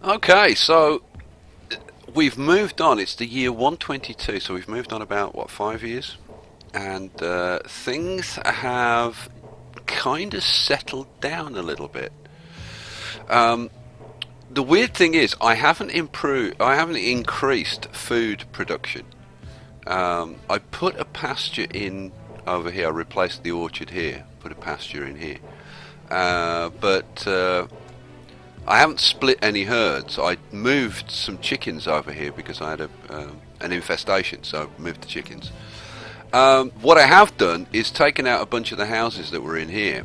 Okay, so we've moved on. It's the year 122, so we've moved on about, what, 5 years? And things have kind of settled down a little bit. Um, the weird thing is, I haven't increased food production. I put a pasture in over here. I replaced the orchard here. Put a pasture in here. But I haven't split any herds. I moved some chickens over here because I had an infestation, so I moved the chickens. What I have done is taken out a bunch of the houses that were in here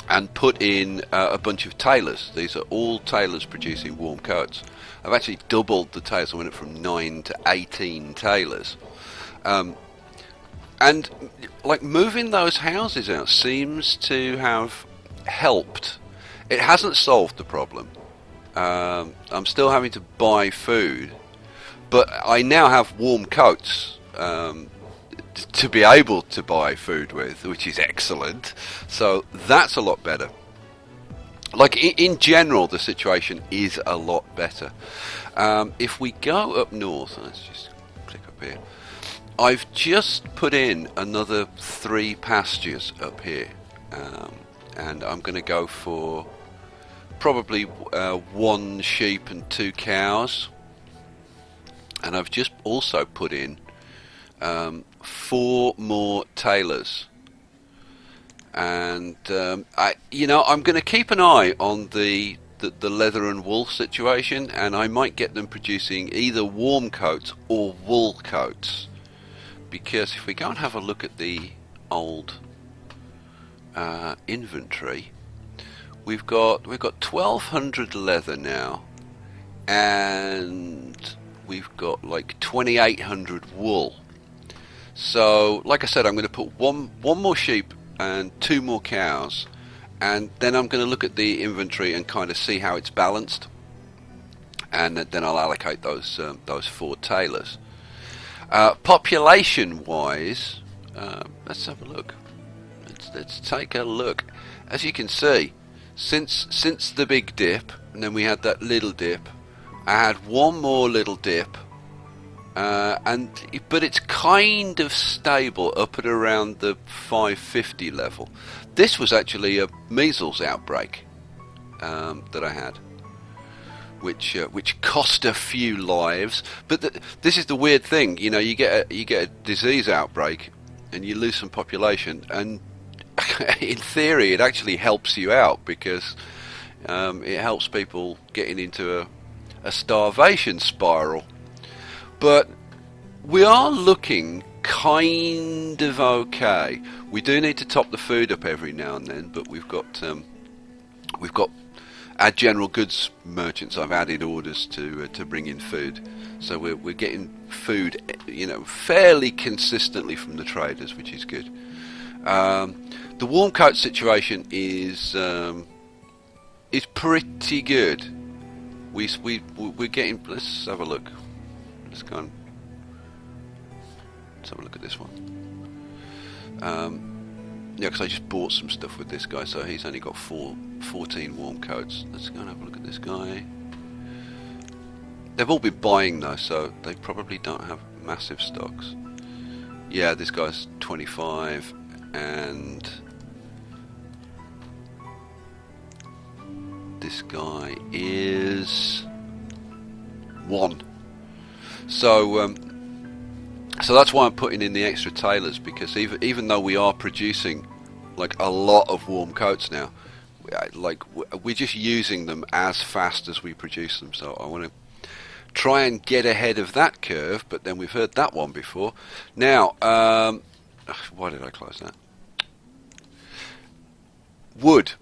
and put in a bunch of tailors. These are all tailors producing warm coats. I've actually doubled the tailors. I went from 9 to 18 tailors. And like moving those houses out seems to have helped. It hasn't solved the problem. I'm still having to buy food, but I now have warm coats to be able to buy food with, which is excellent. So that's a lot better. Like in general, the situation is a lot better. If we go up north, let's just click up here. I've just put in another 3 pastures up here, and I'm going to go for probably 1 sheep and 2 cows. And I've just also put in 4 more tailors. And I'm going to keep an eye on the leather and wool situation, and I might get them producing either warm coats or wool coats. Because if we go and have a look at the old inventory, we've got 1,200 leather now, and we've got like 2,800 wool. So, like I said, I'm going to put one more sheep and 2 more cows, and then I'm going to look at the inventory and kind of see how it's balanced, and then I'll allocate those 4 tailors. Population-wise, let's have a look. Let's take a look. As you can see, since the big dip, and then we had that little dip, I had one more little dip, but it's kind of stable up at around the 550 level. This was actually a measles outbreak that I had, which cost a few lives. But this is the weird thing, you get a disease outbreak and you lose some population, and in theory it actually helps you out because it helps people getting into a starvation spiral. But we are looking kind of okay. We do need to top the food up every now and then, but we've got our general goods merchants. I've added orders to bring in food, so we're getting food, fairly consistently from the traders, which is good. The warm coat situation is pretty good. We're getting. Let's have a look. Let's go and let's have a look at this one. Because I just bought some stuff with this guy, so he's only got 14 warm coats. Let's go and have a look at this guy. They've all been buying though, so they probably don't have massive stocks. Yeah, this guy's 25, and this guy is 1. So that's why I'm putting in the extra tailors, because even though we are producing like a lot of warm coats now, like we're just using them as fast as we produce them. So I want to try and get ahead of that curve, but then we've heard that one before. Now, why did I close that? Wood.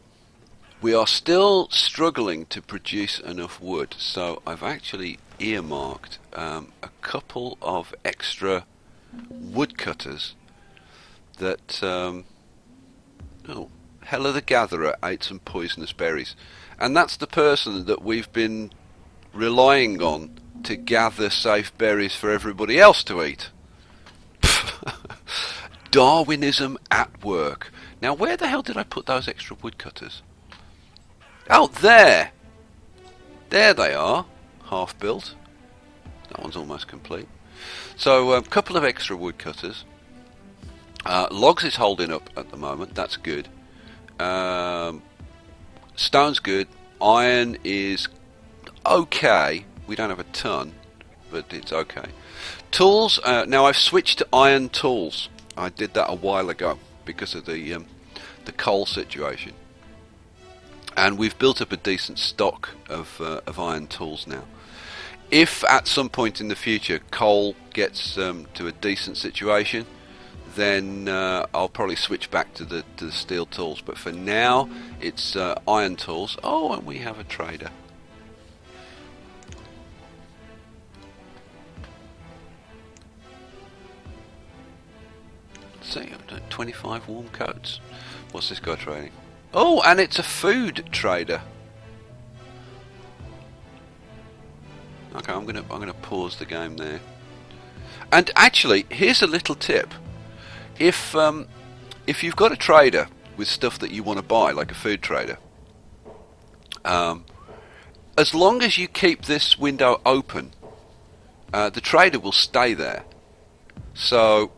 We are still struggling to produce enough wood, so I've actually earmarked a couple of extra woodcutters that Hella the Gatherer ate some poisonous berries, and that's the person that we've been relying on to gather safe berries for everybody else to eat. Darwinism at work. Now, where the hell did I put those extra woodcutters? Oh, there! There they are, half built. That one's almost complete. So a couple of extra woodcutters. Logs is holding up at the moment. That's good. Stone's good. Iron is okay. We don't have a ton, but it's okay. Tools. Now I've switched to iron tools. I did that a while ago because of the coal situation, and we've built up a decent stock of iron tools now. If at some point in the future coal gets to a decent situation, then I'll probably switch back to the steel tools. But for now, it's iron tools. Oh, and we have a trader. Let's see, I've done 25 warm coats. What's this guy trading? Oh, and it's a food trader. Okay, I'm gonna pause the game there. And actually, here's a little tip. If you've got a trader with stuff that you want to buy, like a food trader, as long as you keep this window open, the trader will stay there. So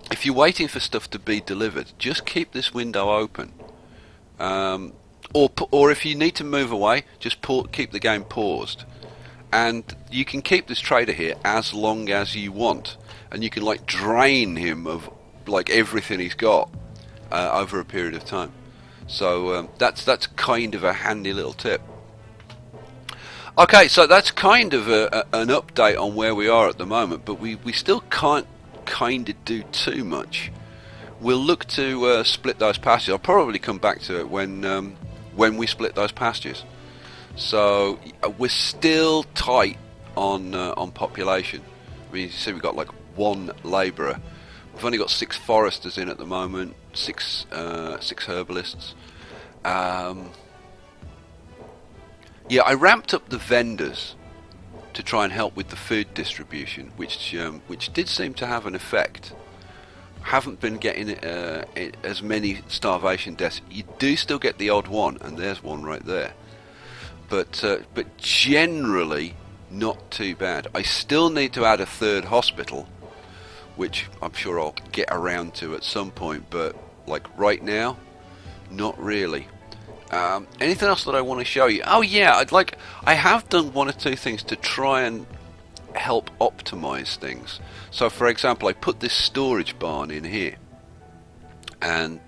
if you're waiting for stuff to be delivered, just keep this window open. Or if you need to move away, just keep the game paused. And you can keep this trader here as long as you want, and you can like drain him of like everything he's got over a period of time. So that's kind of a handy little tip. Okay, so that's kind of an update on where we are at the moment, but we still can't kind of do too much. We'll look to split those pastures. I'll probably come back to it when we split those pastures. So we're still tight on population. I mean, you see, we've got like one labourer. We've only got 6 foresters in at the moment, 6 herbalists. Yeah, I ramped up the vendors to try and help with the food distribution, which did seem to have an effect. Haven't been getting as many starvation deaths. You do still get the odd one, and there's one right there. But generally not too bad. I still need to add a 3rd hospital, which I'm sure I'll get around to at some point, but like right now, not really. Anything else that I want to show you? Oh yeah, I have done 1 or 2 things to try and help optimize things. So for example, I put this storage barn in here, and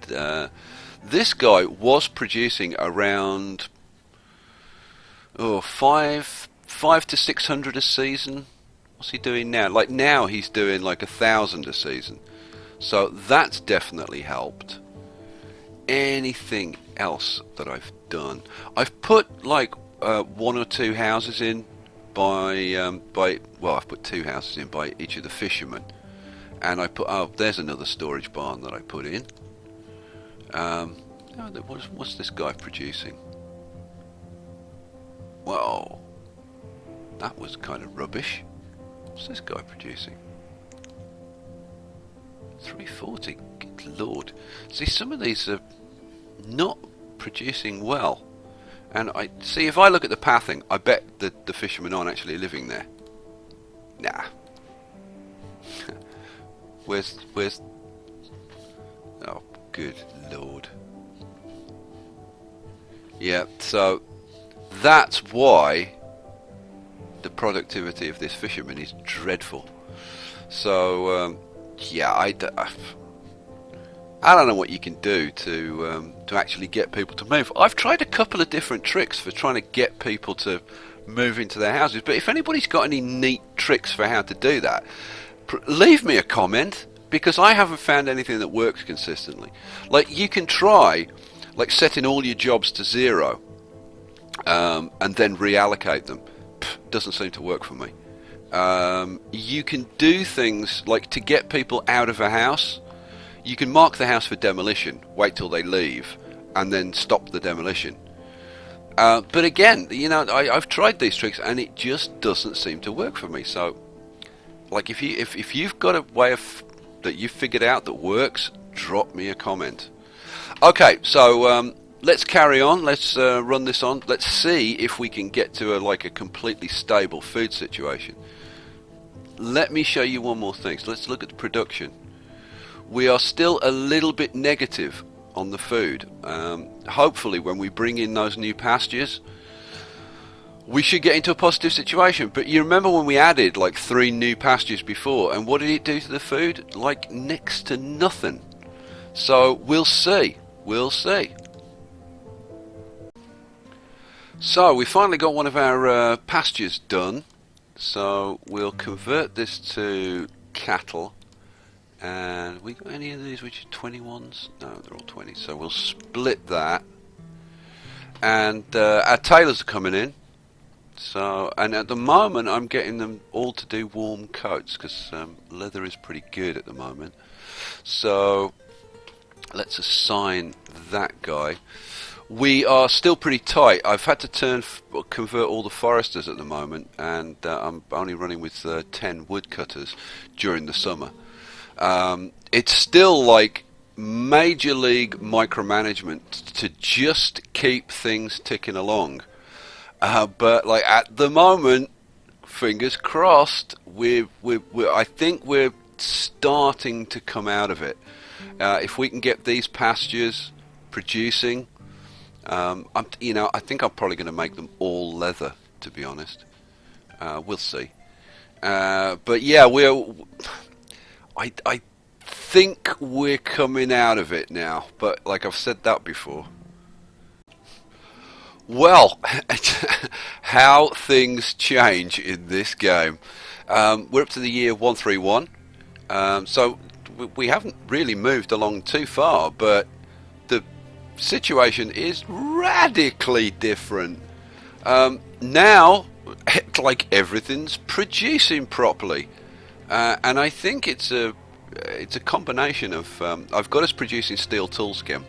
this guy was producing around 5 to 600 a season. What's he doing now? Like now he's doing like 1,000 a season. So that's definitely helped. Anything else that I've done? I've put like 1 or 2 houses in I've put 2 houses in by each of the fishermen, and I put there's another storage barn that I put in. What's this guy producing? Whoa, that was kind of rubbish. What's this guy producing? 340. Good lord. See, some of these are not producing well. And I see, if I look at the pathing, I bet the fishermen aren't actually living there. Nah. Where's oh, good lord. Yeah, so that's why the productivity of this fisherman is dreadful. So yeah, I don't know what you can do to actually get people to move. I've tried a couple of different tricks for trying to get people to move into their houses, but if anybody's got any neat tricks for how to do that, leave me a comment, because I haven't found anything that works consistently. Like, you can try like setting all your jobs to 0 and then reallocate them. Doesn't seem to work for me. You can do things like, to get people out of a house, you can mark the house for demolition, wait till they leave, and then stop the demolition. But again, you know, I've tried these tricks and it just doesn't seem to work for me. So, like, if you've got a way that you've figured out that works, drop me a comment. Okay, so let's carry on. Let's run this on. Let's see if we can get to like a completely stable food situation. Let me show you one more thing. So let's look at the production. We are still a little bit negative on the food. Hopefully when we bring in those new pastures, we should get into a positive situation. But you remember when we added like 3 new pastures before, and what did it do to the food? Like next to nothing. So we'll see. We'll see. So we finally got one of our pastures done. So we'll convert this to cattle. And we got any of these which are 21s? No, they're all 20s. So we'll split that. And our tailors are coming in. So, and at the moment I'm getting them all to do warm coats because leather is pretty good at the moment. So let's assign that guy. We are still pretty tight. I've had to convert all the foresters at the moment, and I'm only running with 10 woodcutters during the summer. It's still like major league micromanagement to just keep things ticking along. But like at the moment, fingers crossed, I think we're starting to come out of it. If we can get these pastures producing, I think I'm probably going to make them all leather, to be honest. We'll see. But yeah, I think we're coming out of it now. But like I've said that before. Well, how things change in this game. We're up to the year 131. So we haven't really moved along too far, but the situation is radically different. Now, like everything's producing properly, and I think it's a combination of I've got us producing steel tool skin.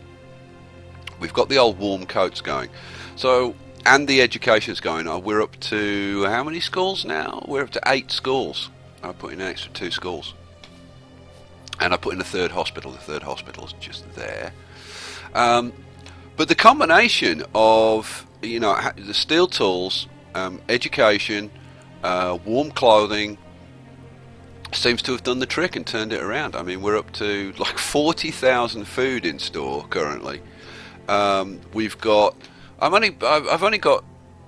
We've got the old warm coats going, so and the education's going. We're up to how many schools now? We're up to 8 schools. I put in an extra 2 schools, and I put in a 3rd hospital. The 3rd hospital's just there. But the combination of the steel tools, education, warm clothing seems to have done the trick and turned it around. I mean, we're up to like 40,000 food in store currently. We've got I've only got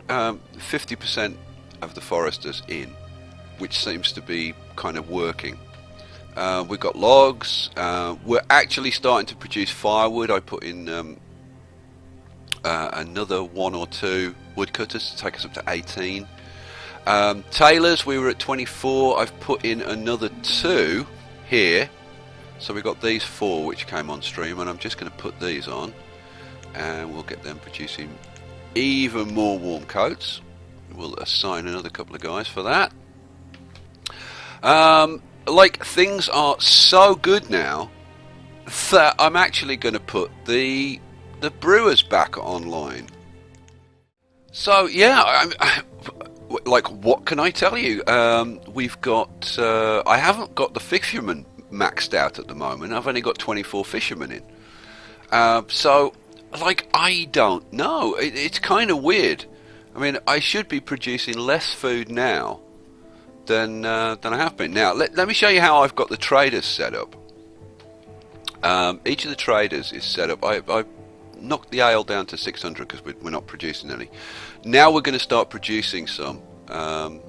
50% of the foresters in, which seems to be kind of working. We've got logs. We're actually starting to produce firewood. I put in another 1 or 2 woodcutters to take us up to 18. Tailors, we were at 24. I've put in another 2 here. So we've got these 4 which came on stream, and I'm just going to put these on, and we'll get them producing even more warm coats. We'll assign another couple of guys for that. Like, things are so good now that I'm actually going to put the brewers back online. So yeah, like, what can I tell you? We've got I haven't got the fishermen maxed out at the moment. I've only got 24 fishermen in. So like, I don't know. It's kind of weird. I mean, I should be producing less food now than I have been. Now, let me show you how I've got the traders set up. Each of the traders is set up. I knocked the ale down to 600 because we're not producing any. Now we're going to start producing some. I'm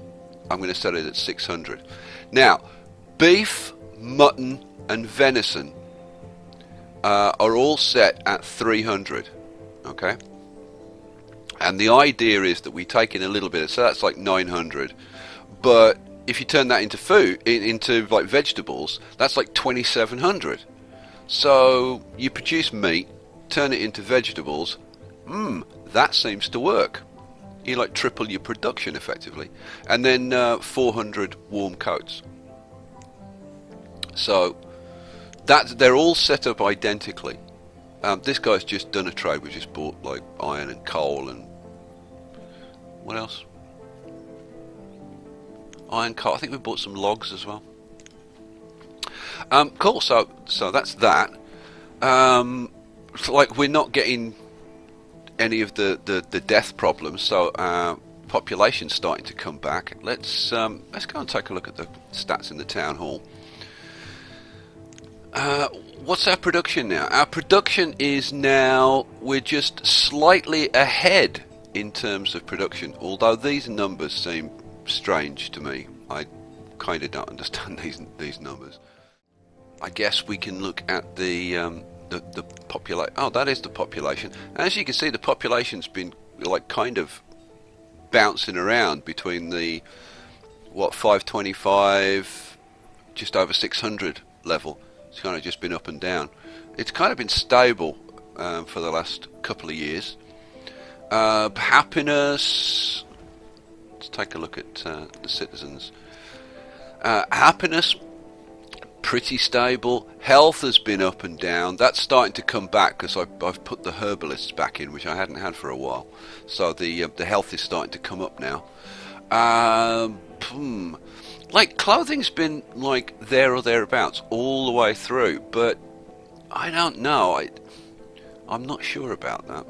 going to set it at 600. Now, beef, mutton, and venison are all set at 300. Okay. And the idea is that we take in a little bit, so that's like 900. But if you turn that into food, into like vegetables, that's like 2,700. So you produce meat, turn it into vegetables. That seems to work. You like triple your production effectively, and then 400 warm coats. So they're all set up identically. This guy's just done a trade. We just bought like iron and coal and what else? Iron, coal. I think we bought some logs as well. Cool. So that's that. Like, we're not getting any of the death problems. So population's starting to come back. Let's go and take a look at the stats in the town hall. What's our production now? Our production is now, we're just slightly ahead in terms of production, although these numbers seem strange to me. I kind of don't understand these numbers. I guess we can look at the population. Oh, that is the population. As you can see, the population's been like kind of bouncing around between the 525, just over 600 level. It's kind of just been up and down. It's kind of been stable for the last couple of years. Happiness. Let's take a look at the citizens. Happiness, pretty stable. Health has been up and down. That's starting to come back because I've put the herbalists back in, which I hadn't had for a while. So the health is starting to come up now. Like clothing's been like there or thereabouts all the way through, but I don't know. I'm not sure about that.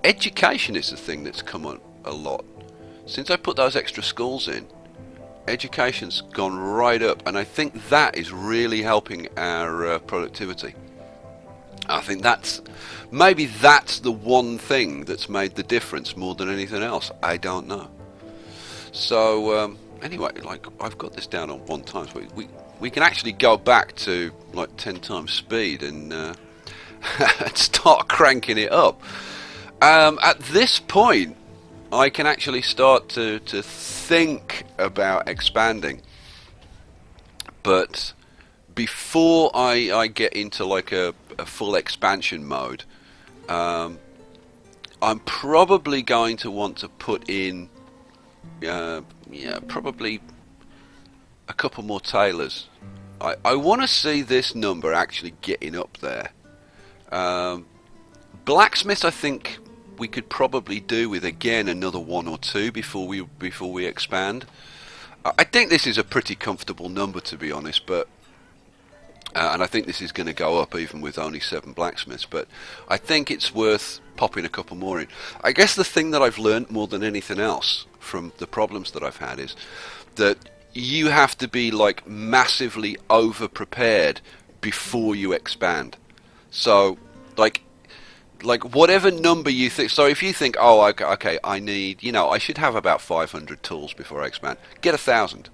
Education is the thing that's come on a lot. Since I put those extra schools in, education's gone right up, and I think that is really helping our productivity. I think maybe that's the one thing that's made the difference more than anything else. I don't know. So anyway, like I've got this down on 1 time. So we can actually go back to like 10 times speed and start cranking it up. At this point, I can actually start to think about expanding. But before I get into like a full expansion mode, I'm probably going to want to put in probably a couple more tailors. I want to see this number actually getting up there. Blacksmiths, I think we could probably do with again another 1 or 2 before we expand. I think this is a pretty comfortable number, to be honest, but and I think this is going to go up even with only 7 blacksmiths, but I think it's worth popping a couple more in. I guess the thing that I've learned more than anything else from the problems that I've had is that you have to be like massively over prepared before you expand. So like whatever number you think, so if you think, oh, okay, I need, I should have about 500 tools before I expand, get 1,000.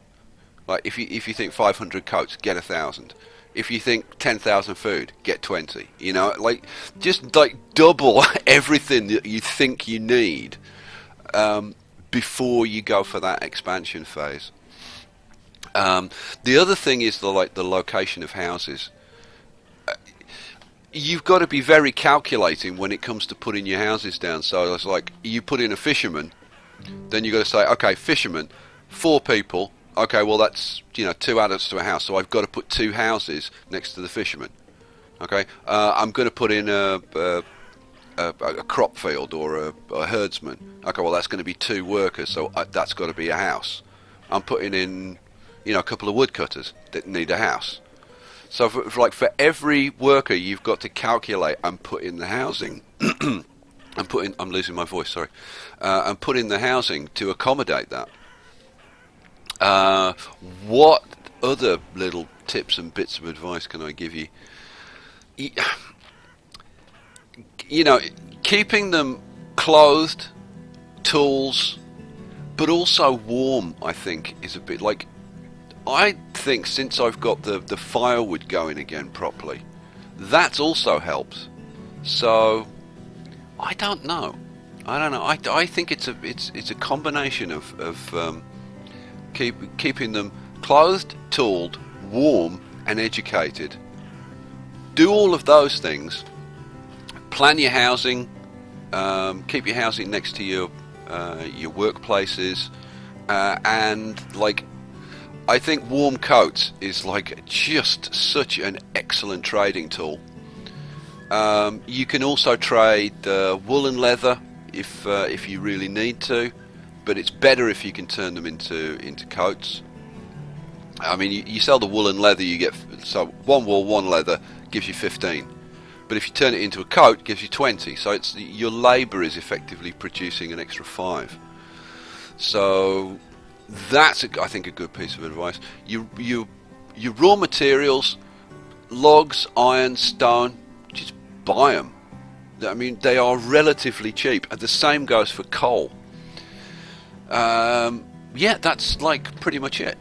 Like if you think 500 coats, get 1,000. If you think 10,000 food, get 20. Just like double everything that you think you need before you go for that expansion phase. The other thing is the location of houses. You've got to be very calculating when it comes to putting your houses down. So it's like you put in a fisherman, then you've got to say, okay, fisherman, 4 people. Okay, well that's 2 adults to a house, so I've got to put 2 houses next to the fisherman. Okay, I'm going to put in a crop field or a herdsman. Okay, well that's going to be 2 workers, so that's got to be a house. I'm putting in a couple of woodcutters that need a house. So for every worker, you've got to calculate and put in the housing. I'm losing my voice. Sorry. And put in the housing to accommodate that. What other little tips and bits of advice can I give you? Keeping them clothed, tools, but also warm, I think, is a bit like. I think since I've got the firewood going again properly, that's also helped. So I don't know. I think it's a combination of keeping them clothed, tooled, warm, and educated. Do all of those things. Plan your housing. Keep your housing next to your workplaces, and I think warm coats is just such an excellent trading tool. You can also trade wool and leather if you really need to, but it's better if you can turn them into coats. I mean, you sell the wool and leather, you get 1 wool, 1 leather gives you 15. But if you turn it into a coat, it gives you 20. So it's your labour is effectively producing an extra 5. So that's, I think, a good piece of advice. Your raw materials, logs, iron, stone, just buy them. I mean, they are relatively cheap. And the same goes for coal. Yeah, that's like pretty much it.